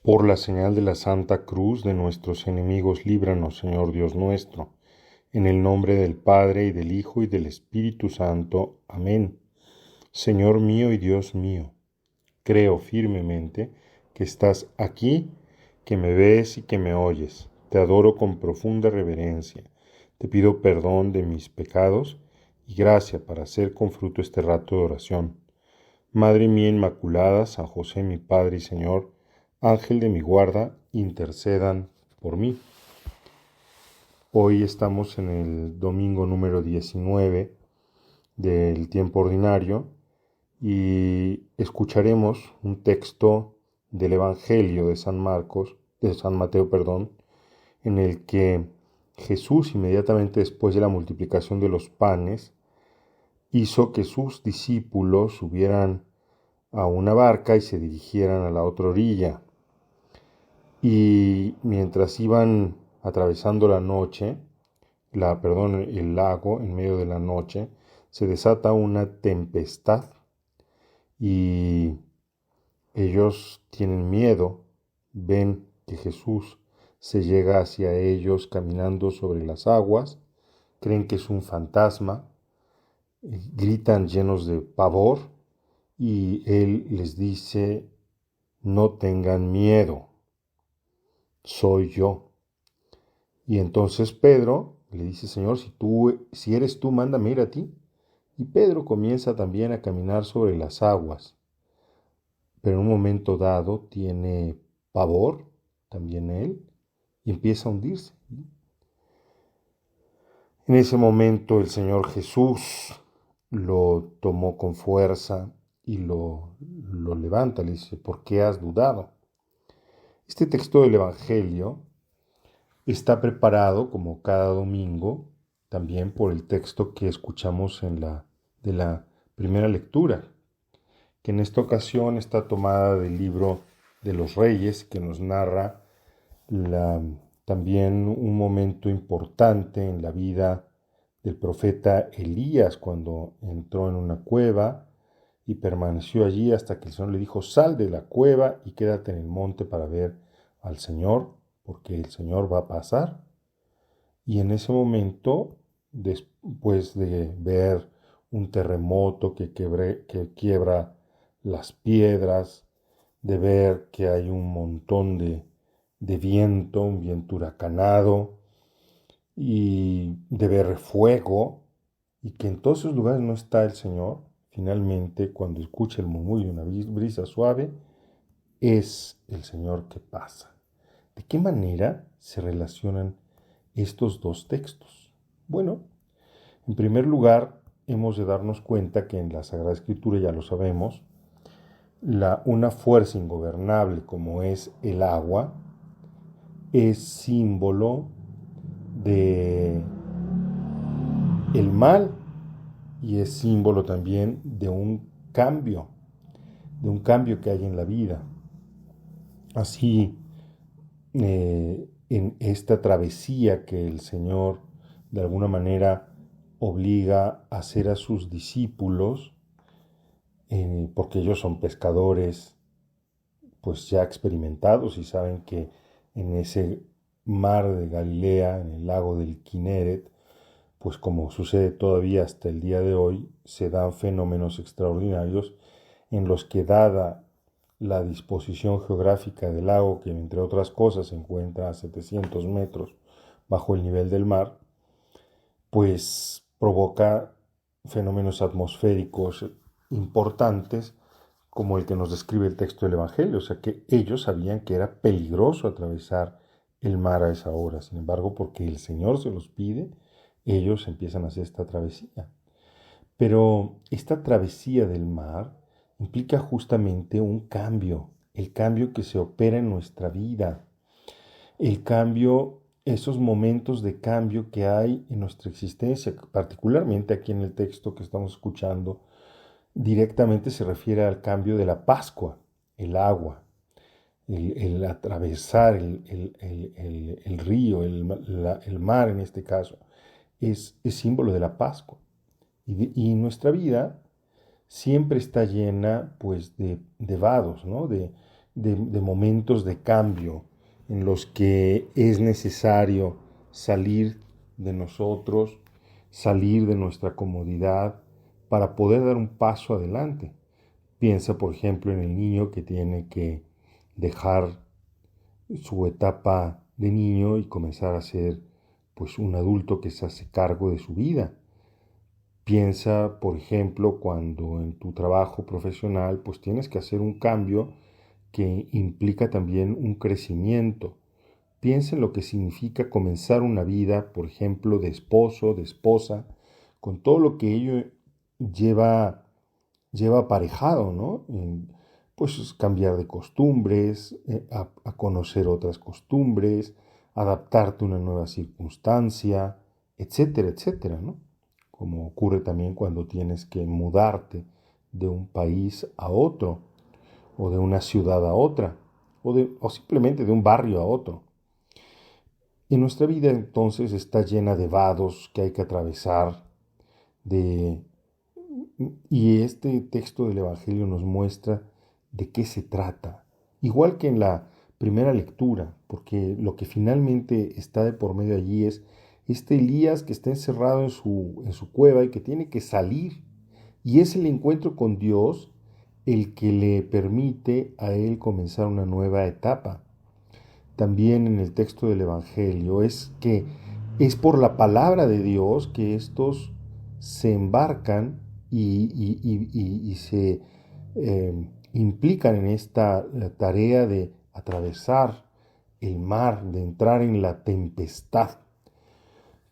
Por la señal de la Santa Cruz de nuestros enemigos, líbranos, Señor Dios nuestro. En el nombre del Padre, y del Hijo, y del Espíritu Santo. Amén. Señor mío y Dios mío, creo firmemente que estás aquí, que me ves y que me oyes. Te adoro con profunda reverencia. Te pido perdón de mis pecados y gracia para hacer con fruto este rato de oración. Madre mía Inmaculada, San José mi Padre y Señor, Ángel de mi guarda, intercedan por mí. Hoy estamos en el domingo número 19 del tiempo ordinario y escucharemos un texto del Evangelio de San Mateo, en el que Jesús, inmediatamente después de la multiplicación de los panes, hizo que sus discípulos subieran a una barca y se dirigieran a la otra orilla. Y mientras iban atravesando el lago en medio de la noche, se desata una tempestad y ellos tienen miedo, ven que Jesús se llega hacia ellos caminando sobre las aguas, creen que es un fantasma, gritan llenos de pavor y Él les dice: no tengan miedo, soy yo. Y entonces Pedro le dice: Señor, si eres tú, mándame ir a ti. Y Pedro comienza también a caminar sobre las aguas, pero en un momento dado tiene pavor, también él, y empieza a hundirse. En ese momento el Señor Jesús lo tomó con fuerza y lo levanta, le dice: ¿por qué has dudado? Este texto del Evangelio está preparado, como cada domingo, también por el texto que escuchamos de la primera lectura, que en esta ocasión está tomada del libro de los Reyes, que nos narra también un momento importante en la vida del profeta Elías, cuando entró en una cueva y permaneció allí hasta que el Señor le dijo: sal de la cueva y quédate en el monte para ver al Señor, porque el Señor va a pasar. Y en ese momento, después de ver un terremoto que quiebra las piedras, de ver que hay un montón de viento, un viento huracanado, y de ver fuego, y que en todos esos lugares no está el Señor, finalmente, cuando escucha el murmullo de una brisa suave, es el Señor que pasa. ¿De qué manera se relacionan estos dos textos? Bueno, en primer lugar, hemos de darnos cuenta que en la Sagrada Escritura, ya lo sabemos, una fuerza ingobernable como es el agua es símbolo de el mal y es símbolo también de un cambio que hay en la vida. Así, en esta travesía que el Señor de alguna manera obliga a hacer a sus discípulos, porque ellos son pescadores pues ya experimentados y saben que en ese mar de Galilea, en el lago del Kineret, pues como sucede todavía hasta el día de hoy, se dan fenómenos extraordinarios en los que, dada la disposición geográfica del lago, que entre otras cosas se encuentra a 700 metros bajo el nivel del mar, pues provoca fenómenos atmosféricos importantes como el que nos describe el texto del Evangelio. O sea que ellos sabían que era peligroso atravesar el mar a esa hora. Sin embargo, porque el Señor se los pide, ellos empiezan a hacer esta travesía. Pero esta travesía del mar implica justamente un cambio, el cambio que se opera en nuestra vida, el cambio, esos momentos de cambio que hay en nuestra existencia, particularmente aquí en el texto que estamos escuchando, directamente se refiere al cambio de la Pascua, el agua, el atravesar el río, el mar en este caso, es símbolo de la Pascua. Y nuestra vida siempre está llena pues de vados, ¿no? de momentos de cambio en los que es necesario salir de nosotros, salir de nuestra comodidad para poder dar un paso adelante. Piensa, por ejemplo, en el niño que tiene que dejar su etapa de niño y comenzar a ser pues un adulto que se hace cargo de su vida. Piensa, por ejemplo, cuando en tu trabajo profesional pues tienes que hacer un cambio que implica también un crecimiento. Piensa en lo que significa comenzar una vida, por ejemplo, de esposo, de esposa, con todo lo que ello lleva, lleva aparejado, ¿no? Pues cambiar de costumbres, a conocer otras costumbres, adaptarte a una nueva circunstancia, etcétera, etcétera, ¿no? Como ocurre también cuando tienes que mudarte de un país a otro, o de una ciudad a otra, o simplemente de un barrio a otro. Y nuestra vida entonces está llena de vados que hay que atravesar, de y este texto del Evangelio nos muestra de qué se trata. Igual que en la primera lectura, porque lo que finalmente está de por medio allí es este Elías que está encerrado en su cueva y que tiene que salir. Y es el encuentro con Dios el que le permite a él comenzar una nueva etapa. También en el texto del Evangelio es que es por la palabra de Dios que estos se embarcan y se implican en esta tarea de atravesar el mar, de entrar en la tempestad.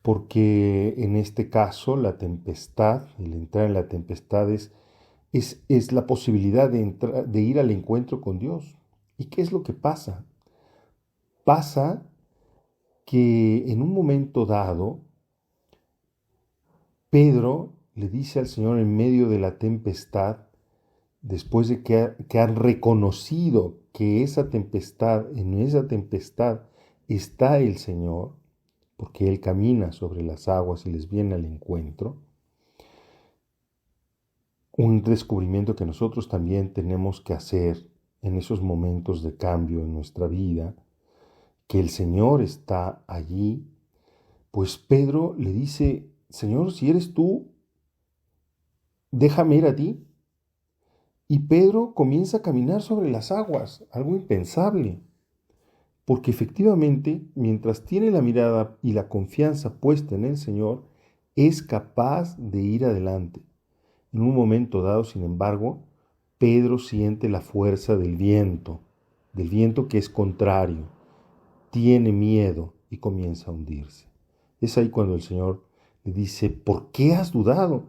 Porque en este caso la tempestad, el entrar en la tempestad es la posibilidad de ir al encuentro con Dios. ¿Y qué es lo que pasa? Pasa que en un momento dado, Pedro le dice al Señor en medio de la tempestad, después de que han reconocido que en esa tempestad está el Señor, porque Él camina sobre las aguas y les viene al encuentro, un descubrimiento que nosotros también tenemos que hacer en esos momentos de cambio en nuestra vida, que el Señor está allí, pues Pedro le dice, Señor, si eres tú, déjame ir a ti. Y Pedro comienza a caminar sobre las aguas, algo impensable, porque efectivamente, mientras tiene la mirada y la confianza puesta en el Señor, es capaz de ir adelante. En un momento dado, sin embargo, Pedro siente la fuerza del viento que es contrario, tiene miedo y comienza a hundirse. Es ahí cuando el Señor le dice, ¿por qué has dudado?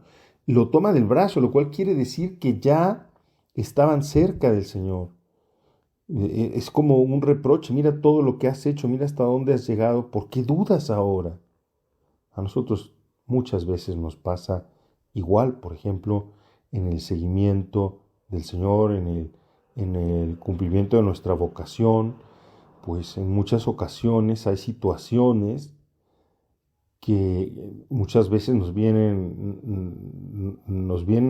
Y lo toma del brazo, lo cual quiere decir que ya estaban cerca del Señor. Es como un reproche, mira todo lo que has hecho, mira hasta dónde has llegado, ¿por qué dudas ahora? A nosotros muchas veces nos pasa igual, por ejemplo, en el seguimiento del Señor, en el cumplimiento de nuestra vocación, pues en muchas ocasiones hay situaciones que muchas veces nos vienen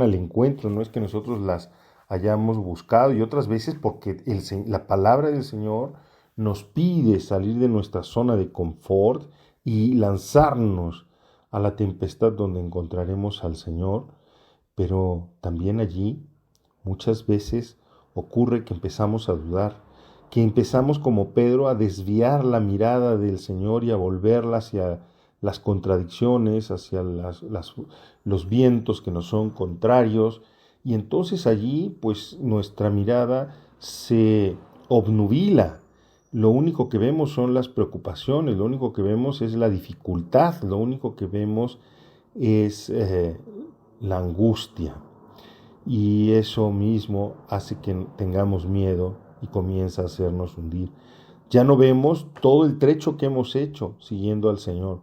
al encuentro, no es que nosotros las hayamos buscado, y otras veces porque la palabra del Señor nos pide salir de nuestra zona de confort y lanzarnos a la tempestad donde encontraremos al Señor, pero también allí muchas veces ocurre que empezamos a dudar, que empezamos como Pedro a desviar la mirada del Señor y a volverla hacia las contradicciones, hacia los vientos que nos son contrarios, y entonces allí pues nuestra mirada se obnubila. Lo único que vemos son las preocupaciones, lo único que vemos es la dificultad, lo único que vemos es la angustia. Y eso mismo hace que tengamos miedo y comienza a hacernos hundir. Ya no vemos todo el trecho que hemos hecho siguiendo al Señor.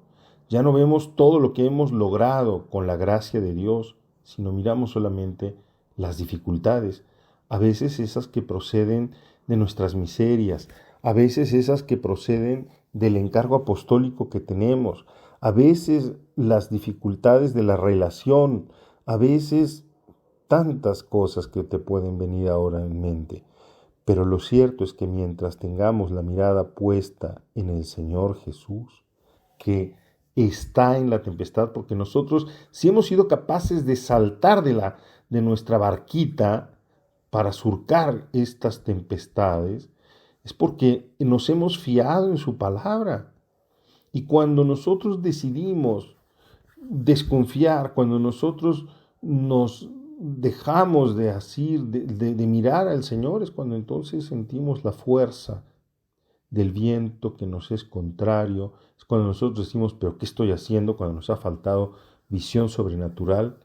Ya no vemos todo lo que hemos logrado con la gracia de Dios, sino miramos solamente las dificultades, a veces esas que proceden de nuestras miserias, a veces esas que proceden del encargo apostólico que tenemos, a veces las dificultades de la relación, a veces tantas cosas que te pueden venir ahora en mente. Pero lo cierto es que mientras tengamos la mirada puesta en el Señor Jesús, que está en la tempestad, porque nosotros, si hemos sido capaces de saltar de nuestra barquita para surcar estas tempestades, es porque nos hemos fiado en su palabra. Y cuando nosotros decidimos desconfiar, cuando nosotros nos dejamos de asir, de mirar al Señor, es cuando entonces sentimos la fuerza del viento que nos es contrario, es cuando nosotros decimos, pero ¿qué estoy haciendo? Cuando nos ha faltado visión sobrenatural,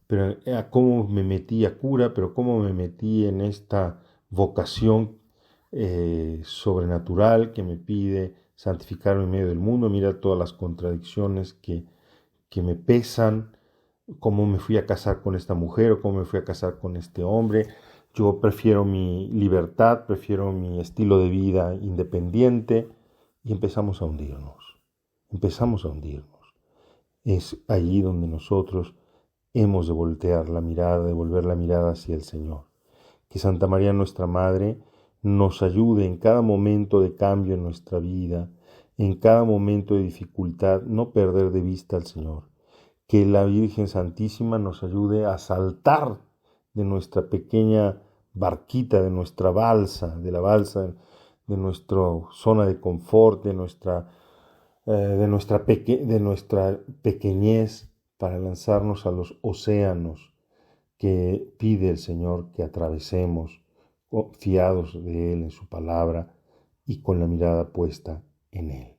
pero cómo me metí a cura, pero cómo me metí en esta vocación sobrenatural que me pide santificarme en medio del mundo. Mira todas las contradicciones que me pesan, cómo me fui a casar con esta mujer o cómo me fui a casar con este hombre. Yo prefiero mi libertad, prefiero mi estilo de vida independiente y empezamos a hundirnos. Empezamos a hundirnos. Es allí donde nosotros hemos de voltear la mirada, de volver la mirada hacia el Señor. Que Santa María, nuestra Madre, nos ayude en cada momento de cambio en nuestra vida, en cada momento de dificultad, no perder de vista al Señor. Que la Virgen Santísima nos ayude a saltar de nuestra pequeña barquita, de nuestra balsa, de la balsa, de nuestra zona de confort, de nuestra pequeñez, para lanzarnos a los océanos que pide el Señor que atravesemos, fiados de Él en su palabra y con la mirada puesta en Él.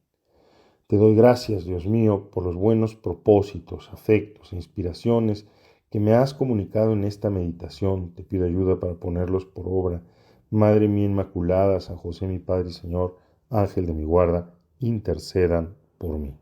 Te doy gracias, Dios mío, por los buenos propósitos, afectos e inspiraciones que me has comunicado en esta meditación. Te pido ayuda para ponerlos por obra. Madre mía Inmaculada, San José mi Padre y Señor, Ángel de mi guarda, intercedan por mí.